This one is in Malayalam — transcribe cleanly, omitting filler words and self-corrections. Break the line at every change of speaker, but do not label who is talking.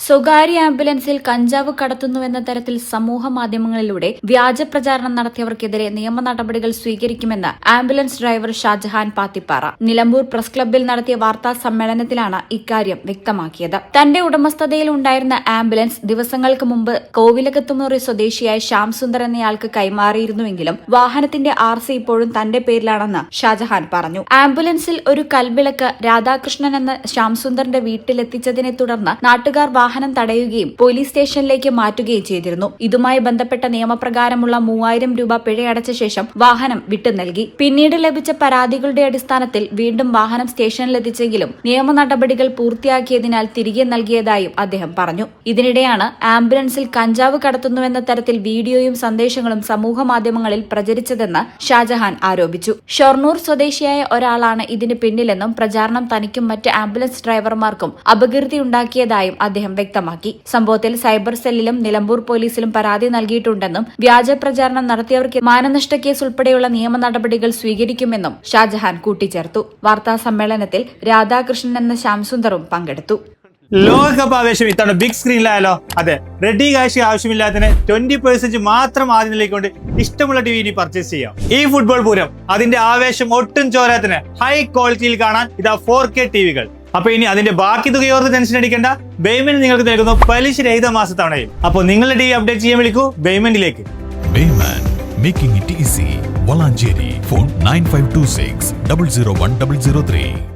സ്വകാര്യ ആംബുലൻസിൽ കഞ്ചാവ് കടത്തുന്നുവെന്ന തരത്തിൽ സമൂഹ മാധ്യമങ്ങളിലൂടെ വ്യാജ പ്രചാരണം നടത്തിയവർക്കെതിരെ നിയമ നടപടികൾ സ്വീകരിക്കുമെന്ന് ambulance driver Shajahan Pathippara Nilambur press ക്ലബ്ബിൽ നടത്തിയ വാർത്താ സമ്മേളനത്തിലാണ് ഇക്കാര്യം വ്യക്തമാക്കിയത്. തന്റെ ഉടമസ്ഥതയിൽ ഉണ്ടായിരുന്ന ആംബുലൻസ് ദിവസങ്ങൾക്ക് മുമ്പ് കോവിലകത്തുമുറി സ്വദേശിയായ ശ്യാം സുന്ദർ എന്നയാൾക്ക് കൈമാറിയിരുന്നുവെങ്കിലും വാഹനത്തിന്റെ RC ഇപ്പോഴും തന്റെ പേരിലാണെന്ന് ഷാജഹാൻ പറഞ്ഞു. ആംബുലൻസിൽ ഒരു കൽവിളക്ക് രാധാകൃഷ്ണൻ എന്ന ശ്യാം സുന്ദറിന്റെ വീട്ടിലെത്തിച്ചതിനെ തുടർന്ന് നാട്ടുകാർ വാഹനം തടയുകയും പോലീസ് സ്റ്റേഷനിലേക്ക് മാറ്റുകയും ചെയ്തിരുന്നു. ഇതുമായി ബന്ധപ്പെട്ട നിയമപ്രകാരമുള്ള 3000 രൂപ പിഴയടച്ച ശേഷം വാഹനം വിട്ടു നൽകി. പിന്നീട് ലഭിച്ച പരാതികളുടെ അടിസ്ഥാനത്തിൽ വീണ്ടും വാഹനം സ്റ്റേഷനിലെത്തിച്ചെങ്കിലും നിയമ നടപടികൾ പൂർത്തിയാക്കിയതിനാൽ തിരികെ നൽകിയതായും അദ്ദേഹം പറഞ്ഞു. ഇതിനിടെയാണ് ആംബുലൻസിൽ കഞ്ചാവ് കടത്തുന്നുവെന്ന തരത്തിൽ വീഡിയോയും സന്ദേശങ്ങളും സമൂഹ മാധ്യമങ്ങളിൽ പ്രചരിച്ചതെന്ന് ഷാജഹാൻ ആരോപിച്ചു. ഷൊർണൂർ സ്വദേശിയായ ഒരാളാണ് ഇതിന് പിന്നിലെന്നും പ്രചാരണം തനിക്കും മറ്റ് ആംബുലൻസ് ഡ്രൈവർമാർക്കും അപകീർത്തിയുണ്ടാക്കിയതായും അദ്ദേഹം വ്യക്തമാക്കി. സംഭവത്തിൽ സൈബർ സെല്ലിലും നിലമ്പൂർ പോലീസിലും പരാതി നൽകിയിട്ടുണ്ടെന്നും വ്യാജ പ്രചാരണം നടത്തിയവർക്ക് മാനനഷ്ട കേസ് ഉൾപ്പെടെയുള്ള നിയമ നടപടികൾ സ്വീകരിക്കുമെന്നും ഷാജഹാൻ കൂട്ടിച്ചേർത്തു. വാർത്താ സമ്മേളനത്തിൽ രാധാകൃഷ്ണൻ എന്ന ശ്യാംസുന്ദറും പങ്കെടുത്തു.
ലോകകപ്പ് ആവേശം ഇത്തവണ ബിഗ് സ്ക്രീനിലായാലോ? അതെ, റെഡി കാശ് ആവശ്യമില്ലാത്തതിന് 20% മാത്രം ആദ്യം നിലയ്ക്കൊണ്ട് ഇഷ്ടമുള്ള TV ഇനി പർച്ചേസ് ചെയ്യാം. ഈ ഫുട്ബോൾ പൂരം അതിന്റെ ആവേശം ഒട്ടും ചോരാത്തിന് ഹൈ ക്വാളിറ്റിയിൽ കാണാൻ ഇതാ 4K TVകൾ. അപ്പൊ ഇനി അതിന്റെ ബാക്കി തുകയോർത്ത് ടെൻഷൻ അടിക്കേണ്ട. ബേയ്മെന്റ് നിങ്ങൾക്ക് നൽകുന്നു പലിശരഹിത മാസത്തവണയിൽ. അപ്പോൾ നിങ്ങളുടെ TV അപ്ഡേറ്റ് ചെയ്യാൻ വിളിക്കൂ ബേയ്മെന്റിലേക്ക്.
Making it easy. Valancheri. Phone 9526 001 003.